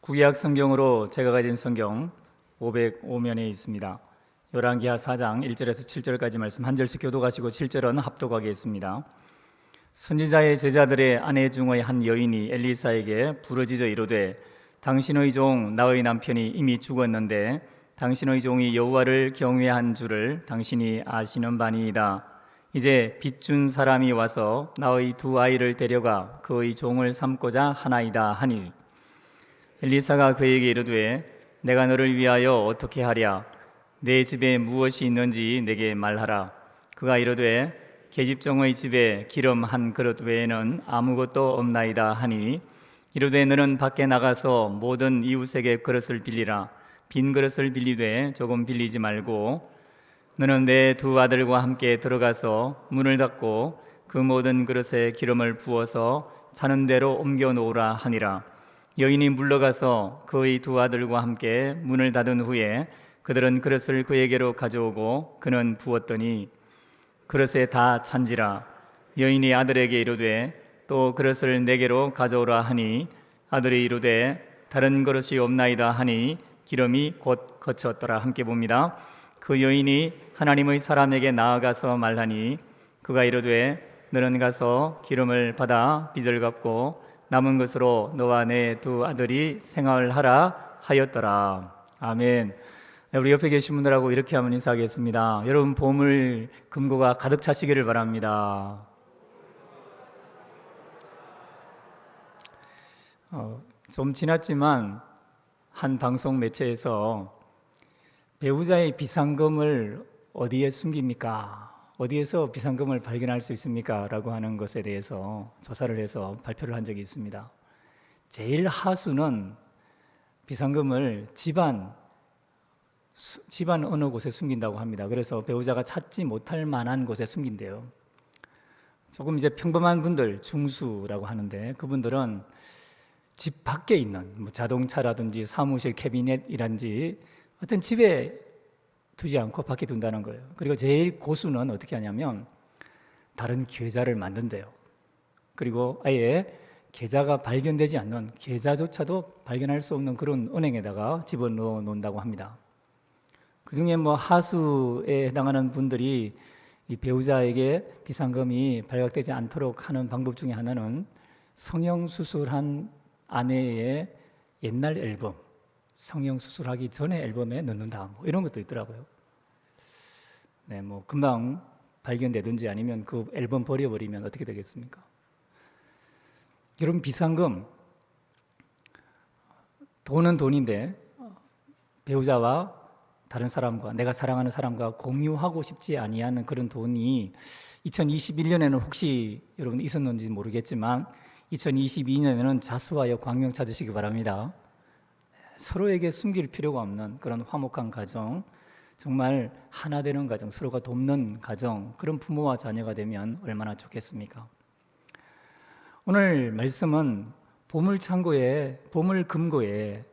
구약 성경으로 제가 가진 성경 505면에 있습니다. 열왕기하 4장 1절에서 7절까지 말씀 한 절씩 교독하시고 7절은 합독하게 했습니다. 선지자의 제자들의 아내 중의 한 여인이 엘리사에게 부르짖어 이르되 당신의 종 나의 남편이 이미 죽었는데 당신의 종이 여호와를 경외한 줄을 당신이 아시는 바니이다. 이제 빚준 사람이 와서 나의 두 아이를 데려가 그의 종을 삼고자 하나이다 하니 엘리사가 그에게 이르되 내가 너를 위하여 어떻게 하랴? 내 집에 무엇이 있는지 내게 말하라. 그가 이르되 계집종의 집에 기름 한 그릇 외에는 아무것도 없나이다 하니 이르되 너는 밖에 나가서 모든 이웃에게 그릇을 빌리라. 빈 그릇을 빌리되 조금 빌리지 말고 너는 내 두 아들과 함께 들어가서 문을 닫고 그 모든 그릇에 기름을 부어서 차는 대로 옮겨 놓으라 하니라. 여인이 물러가서 그의 두 아들과 함께 문을 닫은 후에 그들은 그릇을 그에게로 가져오고 그는 부었더니 그릇에 다 찬지라. 여인이 아들에게 이르되 또 그릇을 내게로 가져오라 하니 아들이 이르되 다른 그릇이 없나이다 하니 기름이 곧 거쳤더라. 함께 봅니다. 그 여인이 하나님의 사람에게 나아가서 말하니 그가 이르되 너는 가서 기름을 받아 빚을 갚고 남은 것으로 너와 내 두 아들이 생활하라 하였더라. 아멘. 우리 옆에 계신 분들하고 이렇게 한번 인사하겠습니다. 여러분 보물 금고가 가득 차시기를 바랍니다. 좀 지났지만 한 방송 매체에서 배우자의 비상금을 어디에 숨깁니까? 어디에서 비상금을 발견할 수 있습니까? 라고 하는 것에 대해서 조사를 해서 발표를 한 적이 있습니다. 제일 하수는 비상금을 집안 어느 곳에 숨긴다고 합니다. 그래서 배우자가 찾지 못할 만한 곳에 숨긴대요. 조금 이제 평범한 분들, 중수라고 하는데 그분들은 집 밖에 있는 자동차라든지 사무실 캐비넷이란지 어떤 집에 두지 않고 밖에 둔다는 거예요. 그리고 제일 고수는 어떻게 하냐면 다른 계좌를 만든대요. 그리고 아예 계좌가 발견되지 않는, 계좌조차도 발견할 수 없는 그런 은행에다가 집어넣어 놓는다고 합니다. 그중에 하수에 해당하는 분들이 이 배우자에게 비상금이 발각되지 않도록 하는 방법 중에 하나는 성형수술한 아내의 옛날 앨범, 성형수술하기 전에 앨범에 넣는다, 이런 것도 있더라고요. 네, 금방 발견되든지 아니면 그 앨범 버려버리면 어떻게 되겠습니까? 여러분, 비상금, 돈은 돈인데 배우자와 다른 사람과, 내가 사랑하는 사람과 공유하고 싶지 아니하는 그런 돈이 2021년에는 혹시 여러분 있었는지 모르겠지만 2022년에는 자수하여 광명 찾으시기 바랍니다. 서로에게 숨길 필요가 없는 그런 화목한 가정, 정말 하나 되는 가정, 서로가 돕는 가정, 그런 부모와 자녀가 되면 얼마나 좋겠습니까? 오늘 말씀은 보물창고에, 보물금고에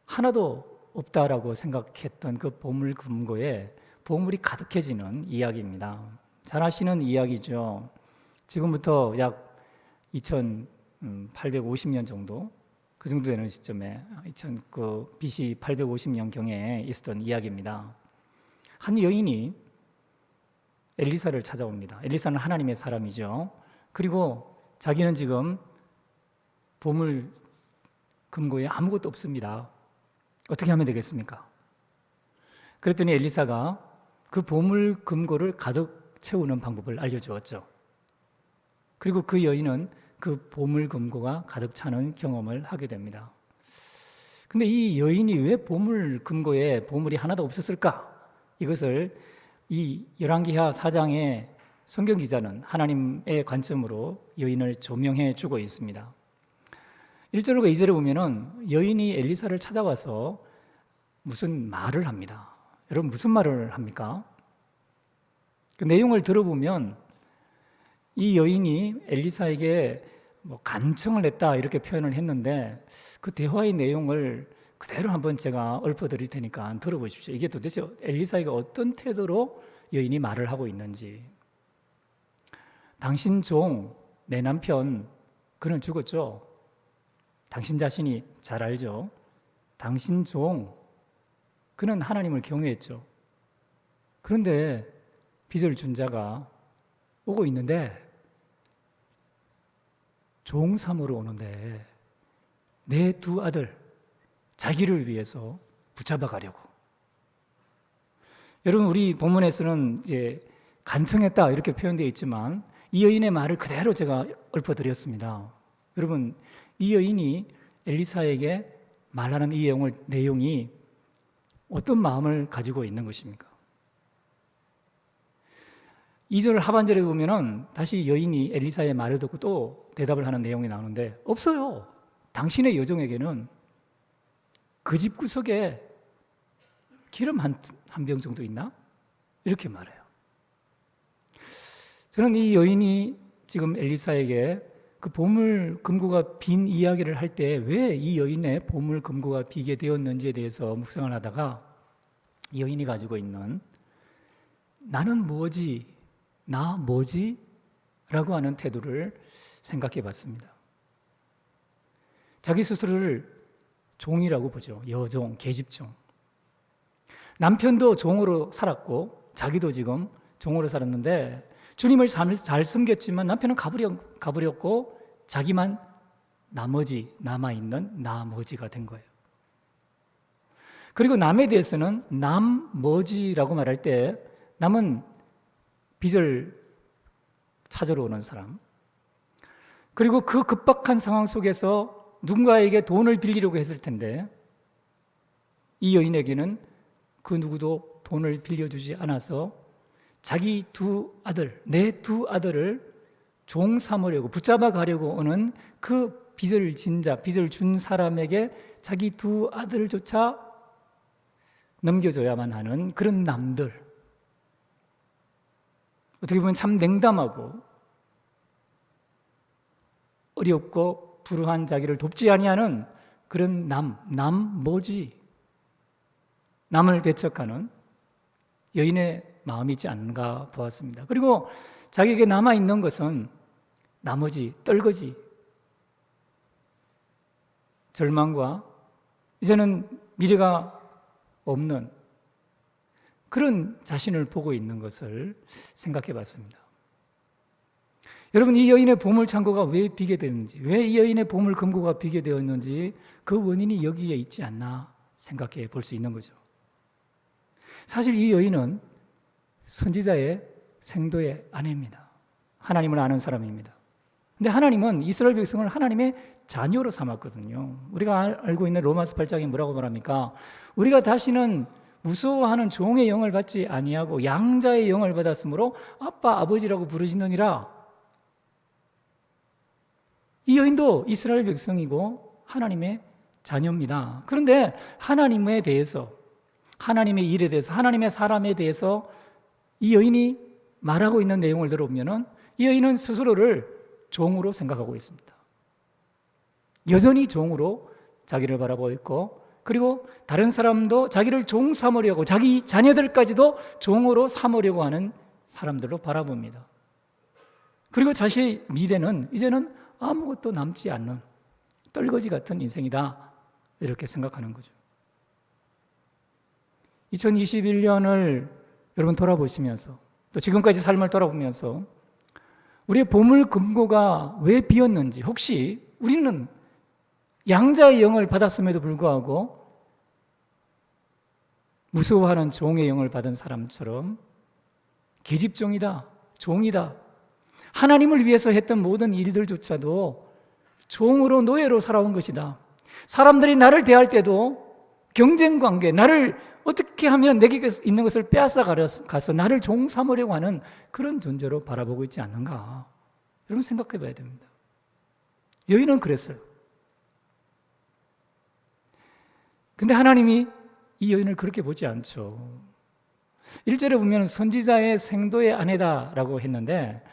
하나도 없다라고 생각했던 그 보물금고에 보물이 가득해지는 이야기입니다. 잘 아시는 이야기죠. 지금부터 약 2850년 정도, 그 정도 되는 시점에 BC 850년경에 있었던 이야기입니다. 한 여인이 엘리사를 찾아옵니다. 엘리사는 하나님의 사람이죠. 그리고 자기는 지금 보물 금고에 아무것도 없습니다. 어떻게 하면 되겠습니까? 그랬더니 엘리사가 그 보물 금고를 가득 채우는 방법을 알려주었죠. 그리고 그 여인은 그 보물 금고가 가득 차는 경험을 하게 됩니다. 근데 이 여인이 왜 보물 금고에 보물이 하나도 없었을까? 이것을 이 열왕기하 4장의 성경 기자는 하나님의 관점으로 여인을 조명해 주고 있습니다. 1절과 2절에 보면은 여인이 엘리사를 찾아와서 무슨 말을 합니다. 여러분, 무슨 말을 합니까? 그 내용을 들어보면 이 여인이 엘리사에게 간청을 했다 이렇게 표현을 했는데 그 대화의 내용을 그대로 한번 제가 읊어드릴 테니까 들어보십시오. 이게 도대체 엘리사에게 어떤 태도로 여인이 말을 하고 있는지. 당신 종, 내 남편, 그는 죽었죠. 당신 자신이 잘 알죠. 당신 종, 그는 하나님을 경외했죠. 그런데 빚을 준 자가 오고 있는데 종 삼으러 오는데 내 두 아들 자기를 위해서 붙잡아 가려고. 여러분, 우리 본문에서는 이제 간청했다 이렇게 표현되어 있지만 이 여인의 말을 그대로 제가 읊어드렸습니다. 여러분, 이 여인이 엘리사에게 말하는 이 내용이 어떤 마음을 가지고 있는 것입니까? 2절 하반절에 보면은 다시 여인이 엘리사의 말을 듣고 또 대답을 하는 내용이 나오는데 없어요. 당신의 여종에게는 그 집 구석에 기름 한 병 정도 있나? 이렇게 말해요. 저는 이 여인이 지금 엘리사에게 그 보물 금고가 빈 이야기를 할 때 왜 이 여인의 보물 금고가 비게 되었는지에 대해서 묵상을 하다가 이 여인이 가지고 있는 나는 뭐지? 나 뭐지? 라고 하는 태도를 생각해 봤습니다. 자기 스스로를 종이라고 보죠. 여종, 계집종. 남편도 종으로 살았고 자기도 지금 종으로 살았는데 주님을 잘 섬겼지만 남편은 가버렸고 자기만 남아있는 나머지가 된 거예요. 그리고 남에 대해서는 남머지라고 말할 때 남은 빚을 찾으러 오는 사람, 그리고 그 급박한 상황 속에서 누군가에게 돈을 빌리려고 했을 텐데 이 여인에게는 그 누구도 돈을 빌려주지 않아서 자기 두 아들, 내 두 아들을 종 삼으려고 붙잡아 가려고 오는 그 빚을 준 사람에게 자기 두 아들조차 넘겨줘야만 하는 그런 남들, 어떻게 보면 참 냉담하고 어렵고 불우한 자기를 돕지 아니하는 그런 뭐지? 남을 배척하는 여인의 마음이 있지 않은가 보았습니다. 그리고 자기에게 남아있는 것은 나머지, 떨거지, 절망과 이제는 미래가 없는 그런 자신을 보고 있는 것을 생각해 봤습니다. 여러분, 이 여인의 보물창고가 왜 비게 되는지, 왜 이 여인의 보물 금고가 비게 되었는지 그 원인이 여기에 있지 않나 생각해 볼 수 있는 거죠. 사실 이 여인은 선지자의 생도의 아내입니다. 하나님을 아는 사람입니다. 근데 하나님은 이스라엘 백성을 하나님의 자녀로 삼았거든요. 우리가 알고 있는 로마서 8장에 뭐라고 말합니까? 우리가 다시는 무서워하는 종의 영을 받지 아니하고 양자의 영을 받았으므로 아빠, 아버지라고 부르시느니라. 이 여인도 이스라엘 백성이고 하나님의 자녀입니다. 그런데 하나님에 대해서, 하나님의 일에 대해서, 하나님의 사람에 대해서 이 여인이 말하고 있는 내용을 들어보면 이 여인은 스스로를 종으로 생각하고 있습니다. 여전히 종으로 자기를 바라보고 있고, 그리고 다른 사람도 자기를 종 삼으려고, 자기 자녀들까지도 종으로 삼으려고 하는 사람들로 바라봅니다. 그리고 자신의 미래는 이제는 아무것도 남지 않는 떨거지 같은 인생이다, 이렇게 생각하는 거죠. 2021년을 여러분 돌아보시면서 또 지금까지 삶을 돌아보면서 우리의 보물 금고가 왜 비었는지, 혹시 우리는 양자의 영을 받았음에도 불구하고 무서워하는 종의 영을 받은 사람처럼 계집종이다, 종이다, 하나님을 위해서 했던 모든 일들조차도 종으로, 노예로 살아온 것이다. 사람들이 나를 대할 때도 경쟁관계, 나를 어떻게 하면 내게 있는 것을 빼앗아 가서 나를 종 삼으려고 하는 그런 존재로 바라보고 있지 않는가, 여러분 생각해 봐야 됩니다. 여인은 그랬어요. 근데 하나님이 이 여인을 그렇게 보지 않죠. 1절에 보면 선지자의 생도의 아내다라고 했는데,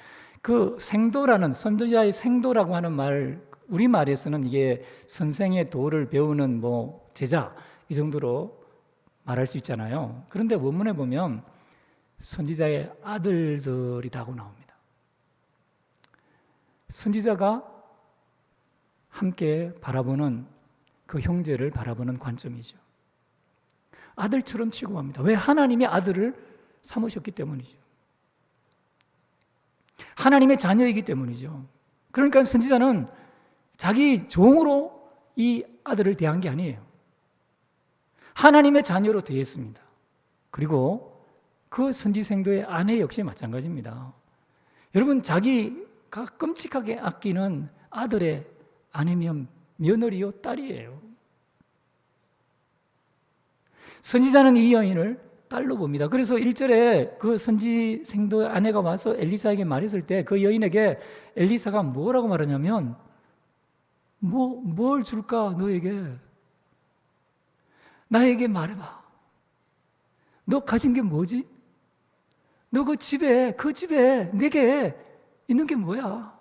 그 생도라는, 선지자의 생도라고 하는 말, 우리말에서는 이게 선생의 도를 배우는 제자, 이 정도로 말할 수 있잖아요. 그런데 원문에 보면 선지자의 아들들이라고 나옵니다. 선지자가 함께 바라보는 그 형제를 바라보는 관점이죠. 아들처럼 취급합니다. 왜? 하나님의 아들을 삼으셨기 때문이죠. 하나님의 자녀이기 때문이죠. 그러니까 선지자는 자기 종으로 이 아들을 대한 게 아니에요. 하나님의 자녀로 대했습니다. 그리고 그 선지생도의 아내 역시 마찬가지입니다. 여러분, 자기가 끔찍하게 아끼는 아들의 아내면 며느리요, 딸이에요. 선지자는 이 여인을 딸로 봅니다. 그래서 1절에 그 선지생도의 아내가 와서 엘리사에게 말했을 때 그 여인에게 엘리사가 뭐라고 말하냐면, 뭘 줄까 너에게? 나에게 말해봐. 너 가진 게 뭐지? 너 그 집에 내게 있는 게 뭐야?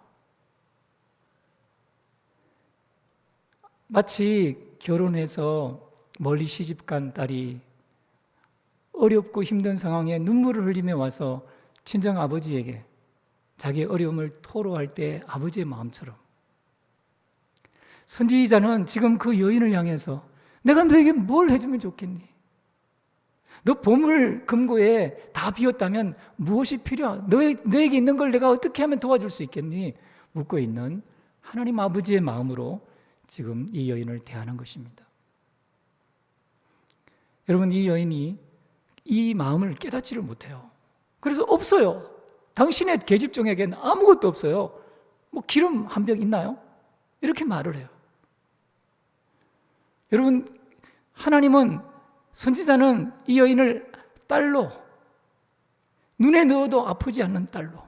마치 결혼해서 멀리 시집간 딸이 어렵고 힘든 상황에 눈물을 흘리며 와서 친정 아버지에게 자기의 어려움을 토로할 때 아버지의 마음처럼, 선지자는 지금 그 여인을 향해서 내가 너에게 뭘 해주면 좋겠니? 너 보물 금고에 다 비었다면 무엇이 필요하? 너에게 있는 걸 내가 어떻게 하면 도와줄 수 있겠니? 묻고 있는 하나님 아버지의 마음으로 지금 이 여인을 대하는 것입니다. 여러분, 이 여인이 이 마음을 깨닫지를 못해요. 그래서 없어요. 당신의 계집종에게는 아무것도 없어요. 뭐 기름 한 병 있나요? 이렇게 말을 해요. 여러분, 하나님은, 선지자는 이 여인을 딸로, 눈에 넣어도 아프지 않는 딸로,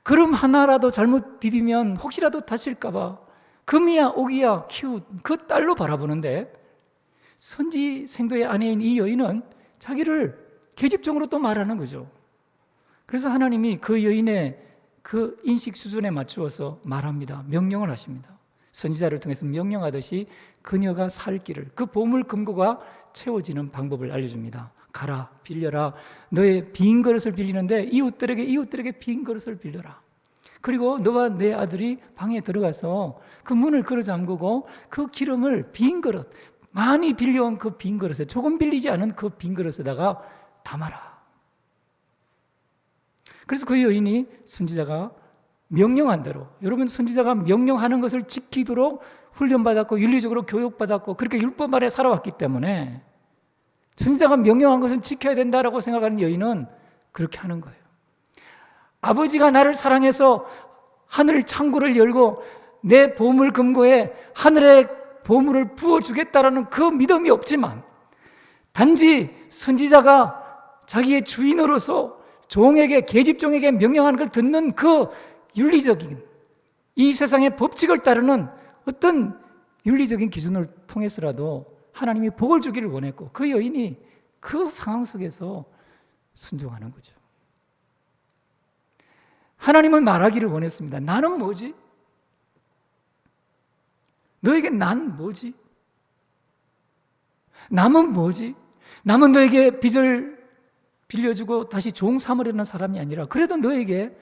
걸음 하나라도 잘못 디디면 혹시라도 다칠까 봐 금이야 옥이야 키운 그 딸로 바라보는데, 선지생도의 아내인 이 여인은 자기를 계집종으로 또 말하는 거죠. 그래서 하나님이 그 여인의 그 인식 수준에 맞추어서 말합니다. 명령을 하십니다. 선지자를 통해서 명령하듯이 그녀가 살 길을, 그 보물 금고가 채워지는 방법을 알려줍니다. 가라, 빌려라. 너의 빈 그릇을 빌리는데 이웃들에게 빈 그릇을 빌려라. 그리고 너와 내 아들이 방에 들어가서 그 문을 걸어 잠그고 그 기름을 빈 그릇, 많이 빌려온 그 빈 그릇에, 조금 빌리지 않은 그 빈 그릇에다가 담아라. 그래서 그 여인이 선지자가 명령한 대로, 여러분, 선지자가 명령하는 것을 지키도록 훈련받았고 윤리적으로 교육받았고 그렇게 율법 아래 살아왔기 때문에 선지자가 명령한 것은 지켜야 된다라고 생각하는 여인은 그렇게 하는 거예요. 아버지가 나를 사랑해서 하늘 창고를 열고 내 보물 금고에 하늘의 보물을 부어주겠다라는 그 믿음이 없지만, 단지 선지자가 자기의 주인으로서 종에게, 계집종에게 명령하는 걸 듣는 그 윤리적인, 이 세상의 법칙을 따르는 어떤 윤리적인 기준을 통해서라도 하나님이 복을 주기를 원했고, 그 여인이 그 상황 속에서 순종하는 거죠. 하나님은 말하기를 원했습니다. 나는 뭐지? 너에게 난 뭐지? 남은 뭐지? 남은 너에게 빚을 빌려주고 다시 종 삼으려는 사람이 아니라 그래도 너에게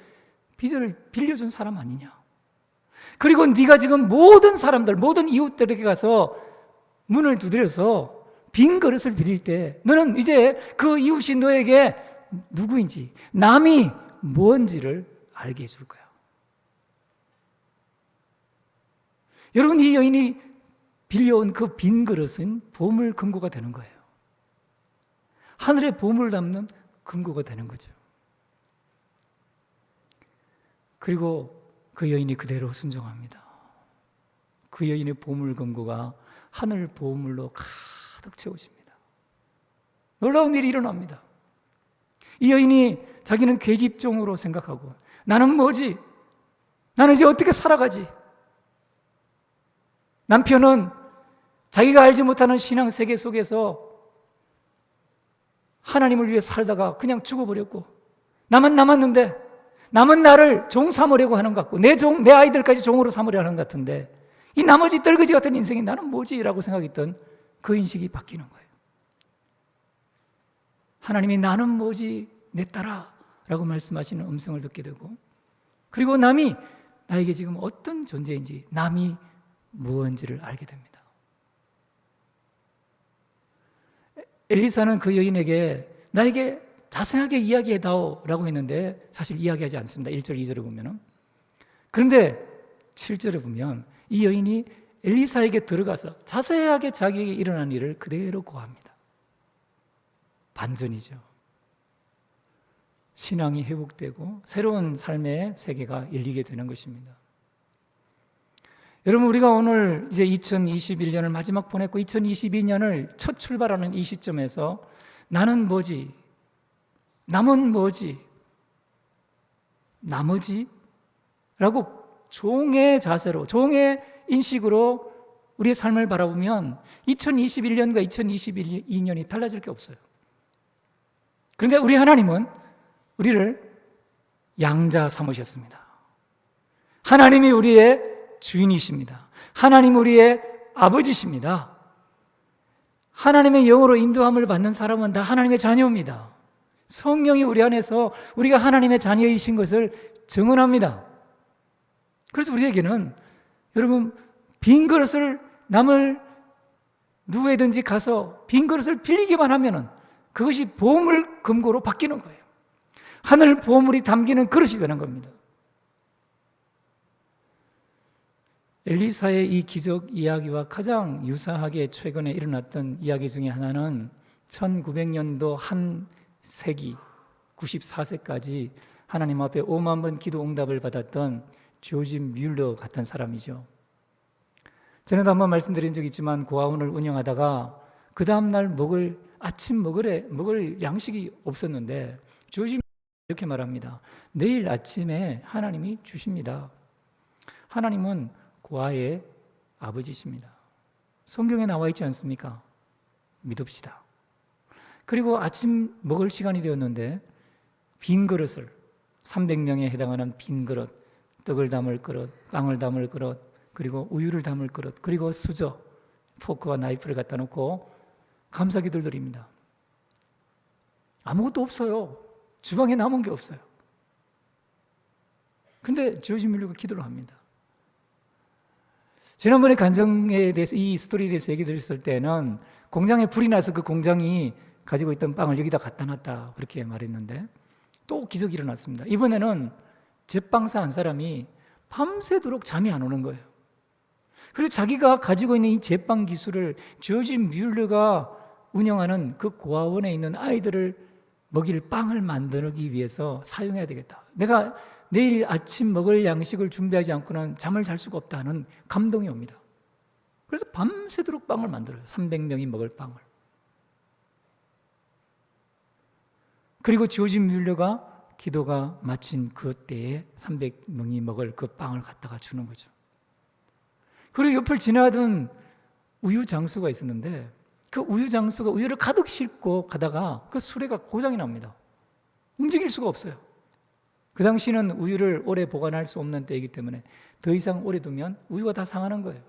빚을 빌려준 사람 아니냐? 그리고 네가 지금 모든 사람들, 모든 이웃들에게 가서 문을 두드려서 빈 그릇을 빌릴 때 너는 이제 그 이웃이 너에게 누구인지, 남이 뭔지를 알게 해줄 거야. 여러분, 이 여인이 빌려온 그 빈 그릇은 보물 금고가 되는 거예요. 하늘의 보물을 담는 금고가 되는 거죠. 그리고 그 여인이 그대로 순종합니다. 그 여인의 보물 금고가 하늘 보물로 가득 채워집니다. 놀라운 일이 일어납니다. 이 여인이 자기는 계집종으로 생각하고, 나는 뭐지? 나는 이제 어떻게 살아가지? 남편은 자기가 알지 못하는 신앙 세계 속에서 하나님을 위해 살다가 그냥 죽어버렸고, 나만 남았는데, 남은 나를 종 삼으려고 하는 것 같고, 내 아이들까지 종으로 삼으려 하는 것 같은데, 이 나머지 떨거지 같은 인생이 나는 뭐지? 라고 생각했던 그 인식이 바뀌는 거예요. 하나님이 나는 뭐지? 내 딸아 라고 말씀하시는 음성을 듣게 되고, 그리고 남이 나에게 지금 어떤 존재인지, 남이 무언지를 알게 됩니다. 엘리사는 그 여인에게 나에게 자세하게 이야기해다오 라고 했는데 사실 이야기하지 않습니다. 1절, 2절에 보면은. 그런데 7절에 보면 이 여인이 엘리사에게 들어가서 자세하게 자기에게 일어난 일을 그대로 고합니다. 반전이죠. 신앙이 회복되고 새로운 삶의 세계가 열리게 되는 것입니다. 여러분, 우리가 오늘 이제 2021년을 마지막 보냈고 2022년을 첫 출발하는 이 시점에서 나는 뭐지? 남은 뭐지? 나머지? 라고 종의 자세로, 종의 인식으로 우리의 삶을 바라보면 2021년과 2022년이 달라질 게 없어요. 그런데 우리 하나님은 우리를 양자 삼으셨습니다. 하나님이 우리의 주인이십니다. 하나님 우리의 아버지십니다. 하나님의 영으로 인도함을 받는 사람은 다 하나님의 자녀입니다. 성령이 우리 안에서 우리가 하나님의 자녀이신 것을 증언합니다. 그래서 우리에게는 여러분, 빈 그릇을 남을 누구에든지 가서 빈 그릇을 빌리기만 하면은 그것이 보물 금고로 바뀌는 거예요. 하늘 보물이 담기는 그릇이 되는 겁니다. 엘리사의 이 기적 이야기와 가장 유사하게 최근에 일어났던 이야기 중에 하나는 1900년도 한 세기 94세까지 하나님 앞에 5만 번 기도 응답을 받았던 조지 뮬러 같은 사람이죠. 전에도 한번 말씀드린 적이 있지만 고아원을 운영하다가 그 다음날 아침 먹을 양식이 없었는데 조지 이렇게 말합니다. 내일 아침에 하나님이 주십니다. 하나님은 고아의 아버지십니다. 성경에 나와 있지 않습니까? 믿읍시다. 그리고 아침 먹을 시간이 되었는데 빈 그릇을 300명에 해당하는 빈 그릇, 떡을 담을 그릇, 빵을 담을 그릇, 그리고 우유를 담을 그릇, 그리고 수저, 포크와 나이프를 갖다 놓고 감사기도를 드립니다. 아무것도 없어요. 주방에 남은 게 없어요. 근데 조지 뮬러가 기도를 합니다. 지난번에 간증에 대해서, 이 스토리에 대해서 얘기 드렸을 때는 공장에 불이 나서 그 공장이 가지고 있던 빵을 여기다 갖다 놨다 그렇게 말했는데 또 기적이 일어났습니다. 이번에는 제빵사 한 사람이 밤새도록 잠이 안 오는 거예요. 그리고 자기가 가지고 있는 이 제빵 기술을 조지 뮬러가 운영하는 그 고아원에 있는 아이들을 먹일 빵을 만들기 위해서 사용해야 되겠다. 내가 내일 아침 먹을 양식을 준비하지 않고는 잠을 잘 수가 없다는 감동이 옵니다. 그래서 밤새도록 빵을 만들어요. 300명이 먹을 빵을. 그리고 조지 뮬러가 기도가 마친 그 때에 300명이 먹을 그 빵을 갖다가 주는 거죠. 그리고 옆을 지나던 우유 장수가 있었는데 그 우유 장수가 우유를 가득 싣고 가다가 그 수레가 고장이 납니다. 움직일 수가 없어요. 그 당시는 우유를 오래 보관할 수 없는 때이기 때문에 더 이상 오래 두면 우유가 다 상하는 거예요.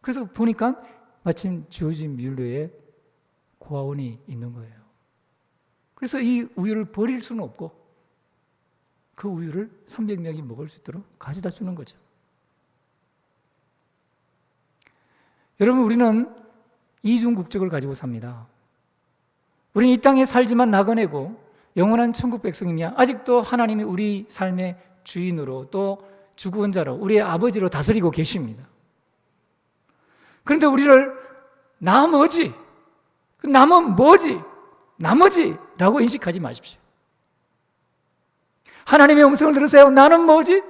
그래서 보니까 마침 조지 뮬러의 고아원이 있는 거예요. 그래서 이 우유를 버릴 수는 없고 그 우유를 300명이 먹을 수 있도록 가져다 주는 거죠. 여러분, 우리는 이중 국적을 가지고 삽니다. 우리는 이 땅에 살지만 나그네고 영원한 천국 백성이며 아직도 하나님이 우리 삶의 주인으로 또 주구원자로 우리의 아버지로 다스리고 계십니다. 그런데 우리를 나머지, 그 남은 뭐지? 나머지라고 인식하지 마십시오. 하나님의 음성을 들으세요. 나는 뭐지?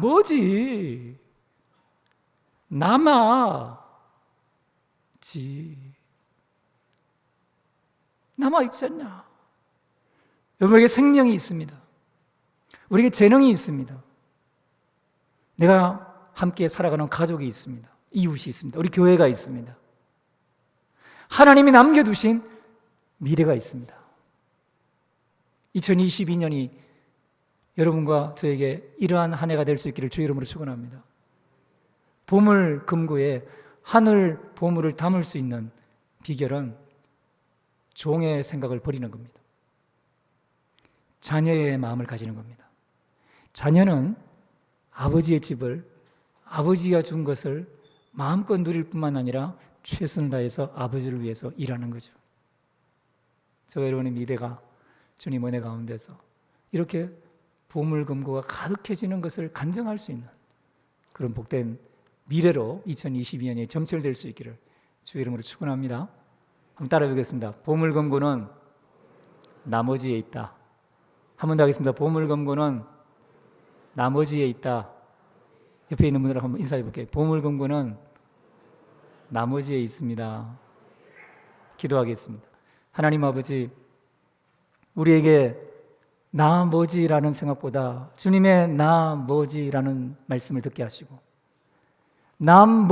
뭐지? 남아있지 않냐? 여러분에게 생명이 있습니다. 우리에게 재능이 있습니다. 내가 함께 살아가는 가족이 있습니다. 이웃이 있습니다. 우리 교회가 있습니다. 하나님이 남겨두신 미래가 있습니다. 2022년이 여러분과 저에게 이러한 한 해가 될 수 있기를 주의 이름으로 축원합니다. 보물 금고에 하늘 보물을 담을 수 있는 비결은 종의 생각을 버리는 겁니다. 자녀의 마음을 가지는 겁니다. 자녀는 아버지의 집을 아버지가 준 것을 마음껏 누릴 뿐만 아니라 최선을 다해서 아버지를 위해서 일하는 거죠. 저와 여러분의 미래가 주님 은혜 가운데서 이렇게 보물금고가 가득해지는 것을 간증할 수 있는 그런 복된 미래로 2022년이 점철될 수 있기를 주의 이름으로 축원합니다. 한번 따라해 보겠습니다. 보물금고는 나머지에 있다. 한 번 더 하겠습니다. 보물금고는 나머지에 있다. 옆에 있는 분들하고 한번 인사해 볼게요. 보물금고는 나머지에 있습니다. 기도하겠습니다. 하나님 아버지, 우리에게 나 뭐지라는 생각보다 주님의 나 뭐지라는 말씀을 듣게 하시고 남